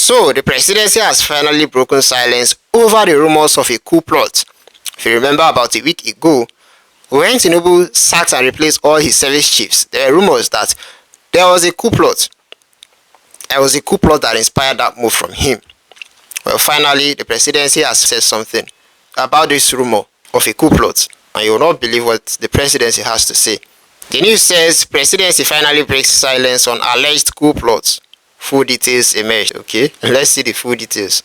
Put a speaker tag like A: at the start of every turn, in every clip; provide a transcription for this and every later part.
A: So, the presidency has finally broken silence over the rumors of a coup plot. If you remember, about a week ago, when Tinubu sacked and replaced all his service chiefs, there were rumors that there was a coup plot. There was a coup plot that inspired that move from him. Well, finally, the presidency has said something about this rumor of a coup plot, and you will not believe what the presidency has to say. The news says presidency finally breaks silence on alleged coup plots. Full details emerged. Okay, let's see the full details.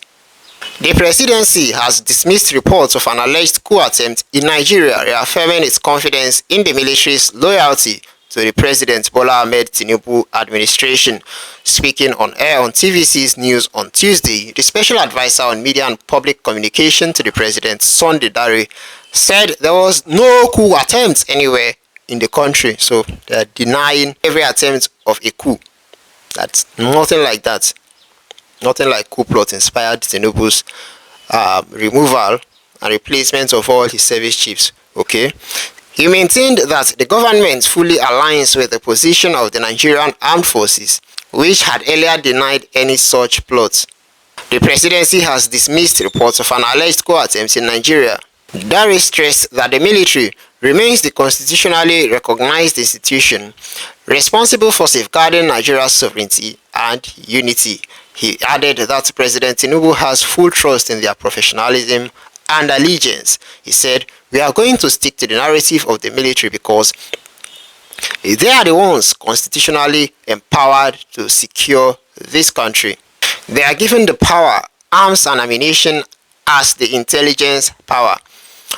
A: The presidency has dismissed reports of an alleged coup attempt in Nigeria, reaffirming its confidence in the military's loyalty to the President Bola Ahmed Tinubu administration. Speaking on air on TVC's News on Tuesday, the Special Advisor on Media and Public Communication to the President, Sunday Dare, said there was no coup attempt anywhere in the country. So they are denying every attempt of a coup. That's nothing like that. Nothing like coup plot inspired Tinubu's removal and replacement of all his service chiefs. Okay. He maintained that the government fully aligns with the position of the Nigerian Armed Forces, which had earlier denied any such plot. The presidency has dismissed reports of an alleged coup attempt in Nigeria. Dare stressed that the military remains the constitutionally recognized institution responsible for safeguarding Nigeria's sovereignty and unity. He added that President Tinubu has full trust in their professionalism and allegiance. He said, "We are going to stick to the narrative of the military because they are the ones constitutionally empowered to secure this country. They are given the power, arms and ammunition as the intelligence power.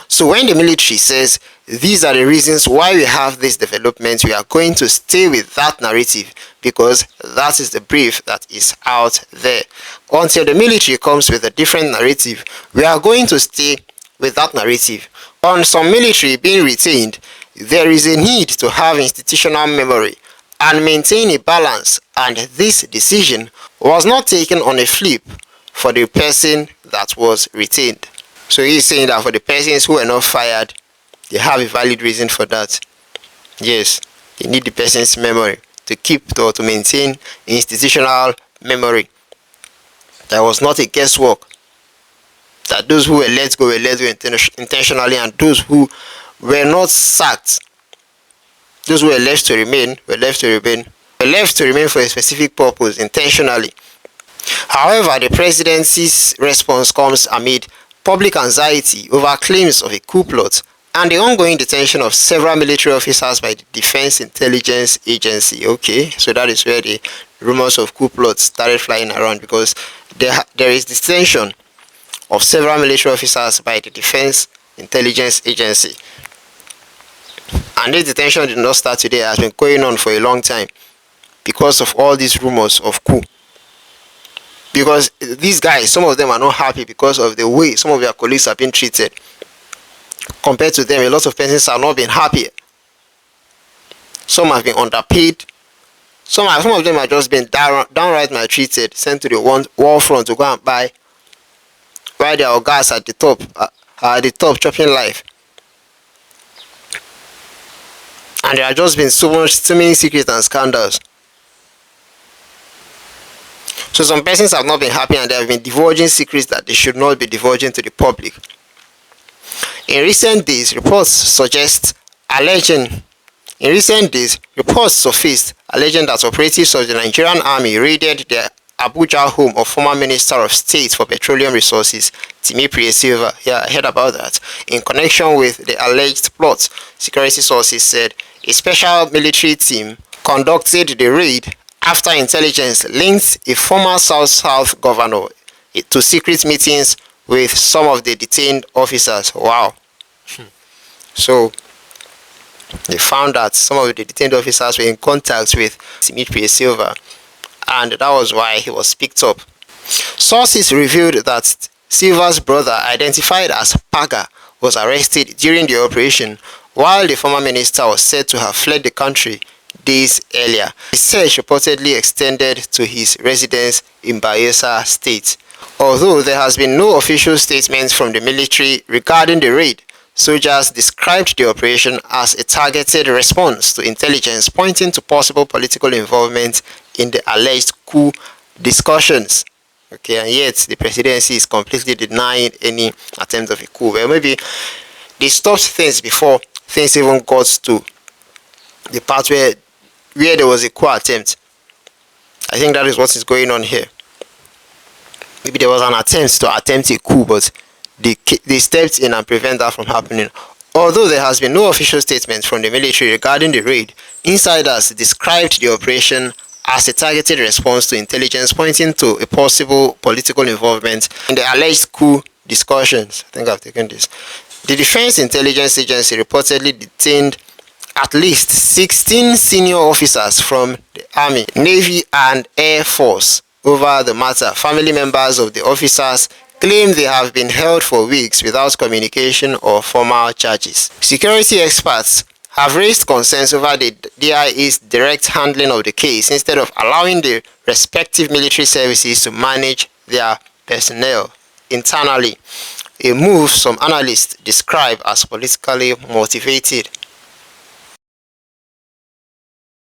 A: So when the military says, these are the reasons why we have this development, we are going to stay with that narrative because that is the brief that is out there. Until the military comes with a different narrative, we are going to stay with that narrative. On some military being retained, there is a need to have institutional memory and maintain a balance, and this decision was not taken on a flip for the person that was retained." So he's saying that for the persons who were not fired, they have a valid reason for that. Yes, they need the person's memory to keep or to maintain institutional memory. There was not a guesswork. That those who were let go intentionally, and those who were not sacked, those who were left to remain, were left to remain for a specific purpose intentionally. However, the presidency's response comes amid public anxiety over claims of a coup plot and the ongoing detention of several military officers by the Defense Intelligence Agency. Okay, so that is where the rumors of coup plots started flying around, because there is detention of several military officers by the Defense Intelligence Agency. And this detention did not start today, it has been going on for a long time because of all these rumors of coup. Because these guys, some of them are not happy because of the way some of their colleagues have been treated. Compared to them, a lot of persons have not been happy. Some have been underpaid. Some of them have just been downright maltreated, sent to the war front to go and buy, while their guys at the top chopping life. And there have just been so many secrets and scandals. So some persons have not been happy, and they have been divulging secrets that they should not be divulging to the public. In recent days, reports surfaced alleging that operatives of the Nigerian Army raided the Abuja home of former Minister of State for Petroleum Resources, Tinubu Presidency. Yeah, I heard about that. In connection with the alleged plot, security sources said a special military team conducted the raid after intelligence linked a former South governor to secret meetings with some of the detained officers. Wow. So they found that some of the detained officers were in contact with Tinubu Presidency, and that was why he was picked up. Sources revealed that Silva's brother, identified as Paga, was arrested during the operation, while the former minister was said to have fled the country days earlier. The search reportedly extended to his residence in Bayelsa State. Although there has been no official statement from the military regarding the raid, soldiers described the operation as a targeted response to intelligence pointing to possible political involvement in the alleged coup discussions. Okay, and yet the presidency is completely denying any attempt of a coup. Well, maybe they stopped things before things even got to the part where there was a coup attempt. I think that is what is going on here. Maybe there was an attempt to attempt a coup, but they stepped in and prevent that from happening. Although there has been no official statement from the military regarding the raid, insiders described the operation as a targeted response to intelligence pointing to a possible political involvement in the alleged coup discussions. I think I've taken this. The Defense Intelligence Agency reportedly detained at least 16 senior officers from the Army, Navy, and Air Force over the matter. Family members of the officers claim they have been held for weeks without communication or formal charges. Security experts have raised concerns over the DIA's direct handling of the case instead of allowing the respective military services to manage their personnel internally, a move some analysts describe as politically motivated.